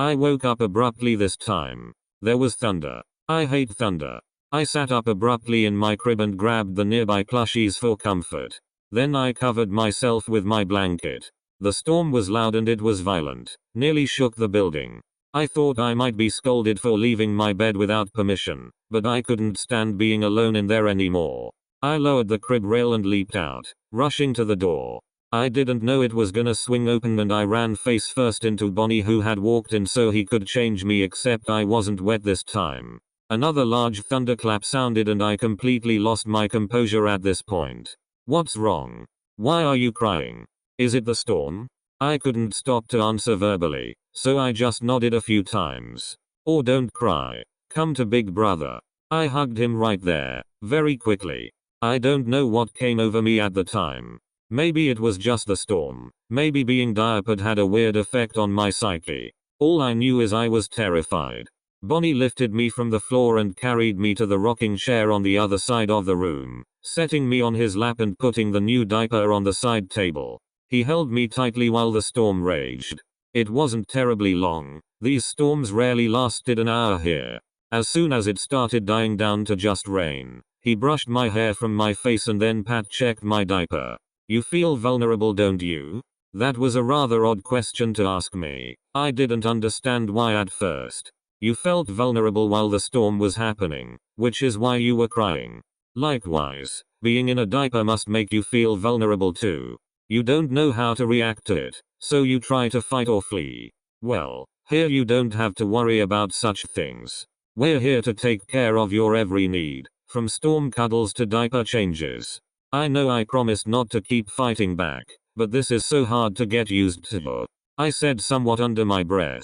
I woke up abruptly this time. There was thunder. I hate thunder. I sat up abruptly in my crib and grabbed the nearby plushies for comfort. Then I covered myself with my blanket. The storm was loud and it was violent. Nearly shook the building. I thought I might be scolded for leaving my bed without permission, but I couldn't stand being alone in there anymore. I lowered the crib rail and leaped out, rushing to the door. I didn't know it was gonna swing open and I ran face first into Bonnie, who had walked in so he could change me, except I wasn't wet this time. Another large thunderclap sounded and I completely lost my composure at this point. What's wrong? Why are you crying? Is it the storm? I couldn't stop to answer verbally, so I just nodded a few times. Oh, don't cry. Come to Big Brother. I hugged him right there, very quickly. I don't know what came over me at the time. Maybe it was just the storm. Maybe being diapered had a weird effect on my psyche. All I knew is I was terrified. Bonnie lifted me from the floor and carried me to the rocking chair on the other side of the room, setting me on his lap and putting the new diaper on the side table. He held me tightly while the storm raged. It wasn't terribly long. These storms rarely lasted an hour here. As soon as it started dying down to just rain, he brushed my hair from my face and then pat-checked my diaper. You feel vulnerable, don't you? That was a rather odd question to ask me. I didn't understand why at first. You felt vulnerable while the storm was happening, which is why you were crying. Likewise, being in a diaper must make you feel vulnerable too. You don't know how to react to it, so you try to fight or flee. Well, here you don't have to worry about such things. We're here to take care of your every need, from storm cuddles to diaper changes. I know I promised not to keep fighting back, but this is so hard to get used to. I said somewhat under my breath.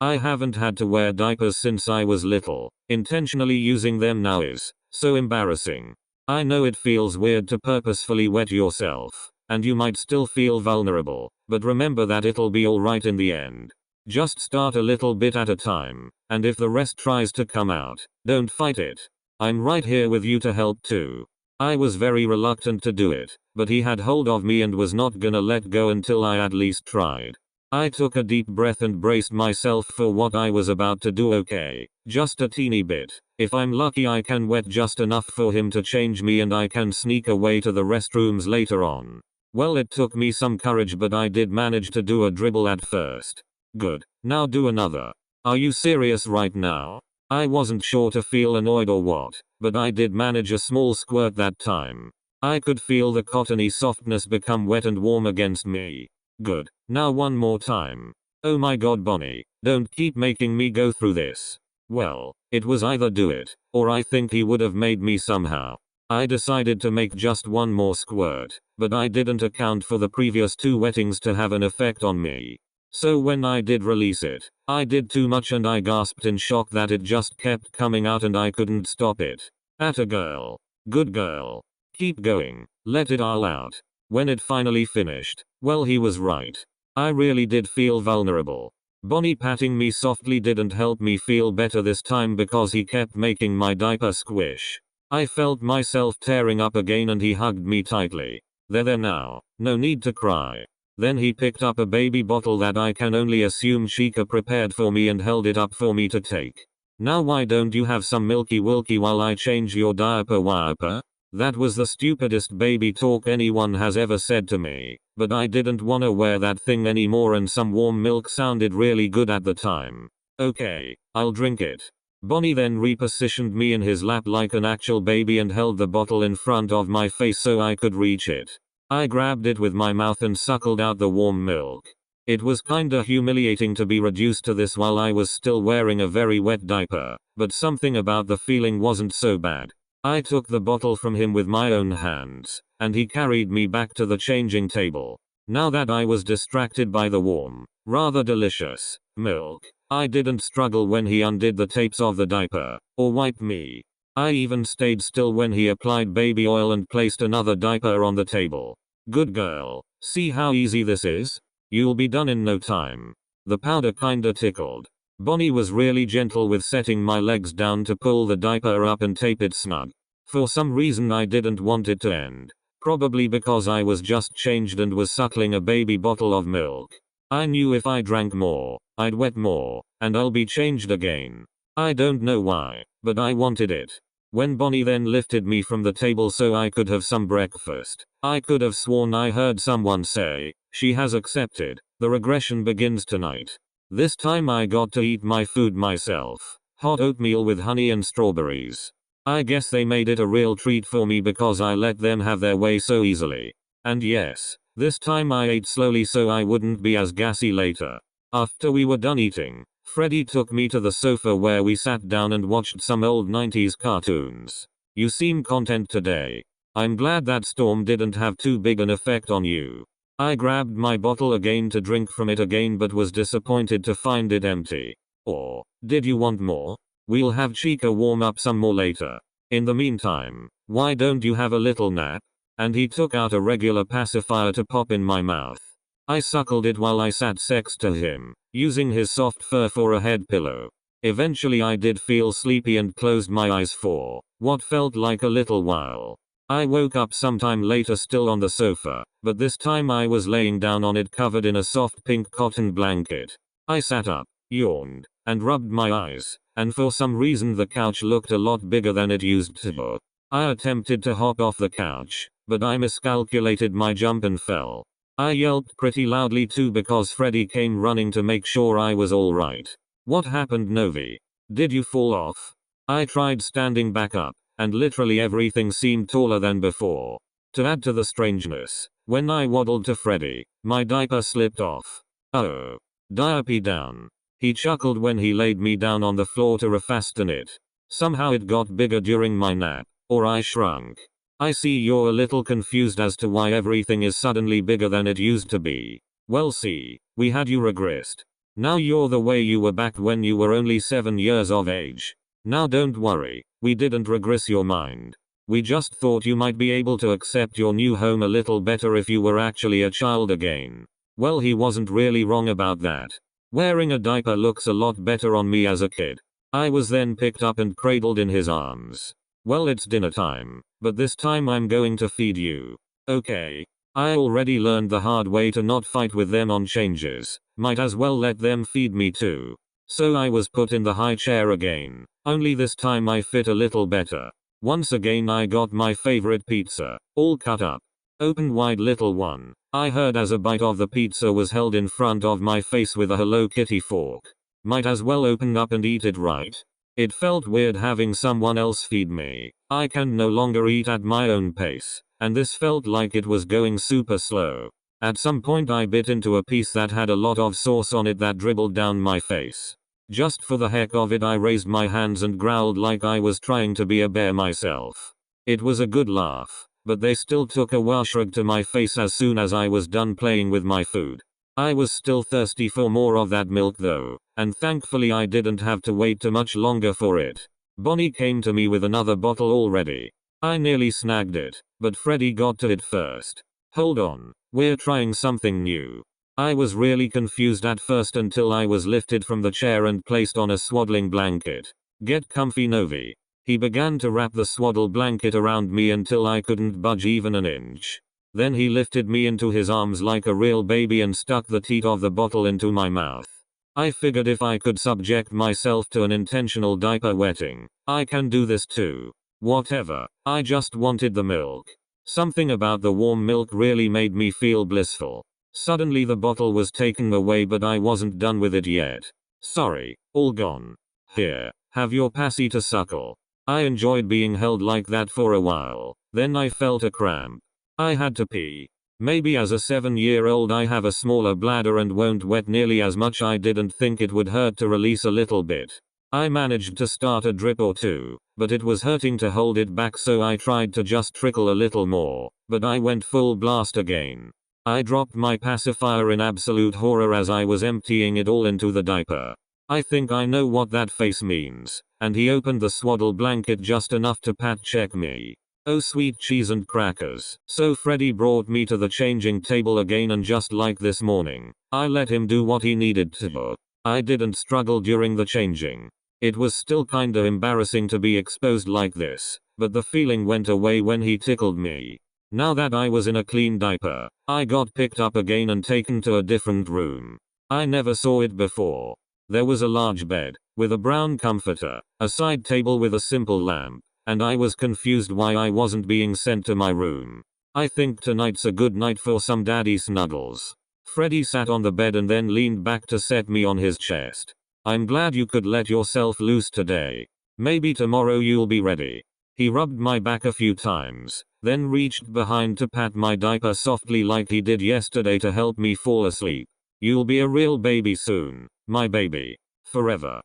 I haven't had to wear diapers since I was little. Intentionally using them now is so embarrassing. I know it feels weird to purposefully wet yourself, and you might still feel vulnerable, but remember that it'll be alright in the end. Just start a little bit at a time, and if the rest tries to come out, don't fight it. I'm right here with you to help too. I was very reluctant to do it, but he had hold of me and was not gonna let go until I at least tried. I took a deep breath and braced myself for what I was about to do. Okay, just a teeny bit. If I'm lucky I can wet just enough for him to change me and I can sneak away to the restrooms later on. Well, it took me some courage, but I did manage to do a dribble at first. Good, now do another. Are you serious right now? I wasn't sure to feel annoyed or what, but I did manage a small squirt that time. I could feel the cottony softness become wet and warm against me. Good, now one more time. Oh my god, Bonnie, don't keep making me go through this. Well, it was either do it, or I think he would have made me somehow. I decided to make just one more squirt, but I didn't account for the previous two wettings to have an effect on me. So when I did release it, I did too much and I gasped in shock that it just kept coming out and I couldn't stop it. Atta girl. Good girl. Keep going. Let it all out. When it finally finished, well, he was right. I really did feel vulnerable. Bonnie patting me softly didn't help me feel better this time because he kept making my diaper squish. I felt myself tearing up again and he hugged me tightly. There now. No need to cry. Then he picked up a baby bottle that I can only assume Chica prepared for me and held it up for me to take. Now why don't you have some milky wilky while I change your diaper, wiper? That was the stupidest baby talk anyone has ever said to me, but I didn't wanna wear that thing anymore and some warm milk sounded really good at the time. Okay, I'll drink it. Bonnie then repositioned me in his lap like an actual baby and held the bottle in front of my face so I could reach it. I grabbed it with my mouth and suckled out the warm milk. It was kinda humiliating to be reduced to this while I was still wearing a very wet diaper, but something about the feeling wasn't so bad. I took the bottle from him with my own hands, and he carried me back to the changing table. Now that I was distracted by the warm, rather delicious milk, I didn't struggle when he undid the tapes of the diaper, or wiped me. I even stayed still when he applied baby oil and placed another diaper on the table. Good girl. See how easy this is? You'll be done in no time. The powder kinda tickled. Bonnie was really gentle with setting my legs down to pull the diaper up and tape it snug. For some reason I didn't want it to end. Probably because I was just changed and was suckling a baby bottle of milk. I knew if I drank more, I'd wet more, and I'll be changed again. I don't know why, but I wanted it. When Bonnie then lifted me from the table so I could have some breakfast, I could have sworn I heard someone say, "She has accepted. The regression begins tonight." This time I got to eat my food myself. Hot oatmeal with honey and strawberries. I guess they made it a real treat for me because I let them have their way so easily. And yes, this time I ate slowly so I wouldn't be as gassy later. After we were done eating, Freddy took me to the sofa where we sat down and watched some old 90s cartoons. "You seem content today. I'm glad that storm didn't have too big an effect on you." I grabbed my bottle again to drink from it again but was disappointed to find it empty. "Or, did you want more? We'll have Chica warm up some more later. In the meantime, why don't you have a little nap?" And he took out a regular pacifier to pop in my mouth. I suckled it while I sat next to him, using his soft fur for a head pillow. Eventually I did feel sleepy and closed my eyes for what felt like a little while. I woke up sometime later still on the sofa, but this time I was laying down on it covered in a soft pink cotton blanket. I sat up, yawned, and rubbed my eyes, and for some reason the couch looked a lot bigger than it used to. I attempted to hop off the couch, but I miscalculated my jump and fell. I yelped pretty loudly too because Freddy came running to make sure I was alright. "What happened, Novi? Did you fall off?" I tried standing back up, and literally everything seemed taller than before. To add to the strangeness, when I waddled to Freddy, my diaper slipped off. "Oh. Diaper down." He chuckled when he laid me down on the floor to refasten it. "Somehow it got bigger during my nap, or I shrunk." "I see you're a little confused as to why everything is suddenly bigger than it used to be. Well, see, we had you regressed. Now you're the way you were back when you were only 7 years of age. Now don't worry, we didn't regress your mind. We just thought you might be able to accept your new home a little better if you were actually a child again." Well, he wasn't really wrong about that. Wearing a diaper looks a lot better on me as a kid. I was then picked up and cradled in his arms. "Well, it's dinner time, but this time I'm going to feed you." "Okay." I already learned the hard way to not fight with them on changes. Might as well let them feed me too. So I was put in the high chair again, only this time I fit a little better. Once again I got my favorite pizza, all cut up. "Open wide, little one," I heard as a bite of the pizza was held in front of my face with a Hello Kitty fork. Might as well open up and eat it right. It felt weird having someone else feed me. I can no longer eat at my own pace, and this felt like it was going super slow. At some point I bit into a piece that had a lot of sauce on it that dribbled down my face. Just for the heck of it I raised my hands and growled like I was trying to be a bear myself. It was a good laugh, but they still took a wow shrug to my face as soon as I was done playing with my food. I was still thirsty for more of that milk though, and thankfully I didn't have to wait too much longer for it. Bonnie came to me with another bottle already. I nearly snagged it, but Freddy got to it first. "Hold on, we're trying something new." I was really confused at first until I was lifted from the chair and placed on a swaddling blanket. "Get comfy, Novi." He began to wrap the swaddle blanket around me until I couldn't budge even an inch. Then he lifted me into his arms like a real baby and stuck the teat of the bottle into my mouth. I figured if I could subject myself to an intentional diaper wetting, I can do this too. Whatever, I just wanted the milk. Something about the warm milk really made me feel blissful. Suddenly the bottle was taken away but I wasn't done with it yet. "Sorry, all gone. Here, have your passy to suckle." I enjoyed being held like that for a while. Then I felt a cramp. I had to pee. Maybe as a 7-year-old I have a smaller bladder and won't wet nearly as much. I didn't think it would hurt to release a little bit. I managed to start a drip or two, but it was hurting to hold it back so I tried to just trickle a little more, but I went full blast again. I dropped my pacifier in absolute horror as I was emptying it all into the diaper. "I think I know what that face means," and he opened the swaddle blanket just enough to pat check me. Oh sweet cheese and crackers. So Freddy brought me to the changing table again and just like this morning, I let him do what he needed to. I didn't struggle during the changing. It was still kinda embarrassing to be exposed like this, but the feeling went away when he tickled me. Now that I was in a clean diaper, I got picked up again and taken to a different room. I never saw it before. There was a large bed, with a brown comforter, a side table with a simple lamp, and I was confused why I wasn't being sent to my room. I think tonight's a good night for some daddy snuggles. Freddy sat on the bed and then leaned back to set me on his chest. I'm glad you could let yourself loose today. Maybe tomorrow you'll be ready. He rubbed my back a few times, then reached behind to pat my diaper softly like he did yesterday to help me fall asleep. You'll be a real baby soon, my baby. Forever.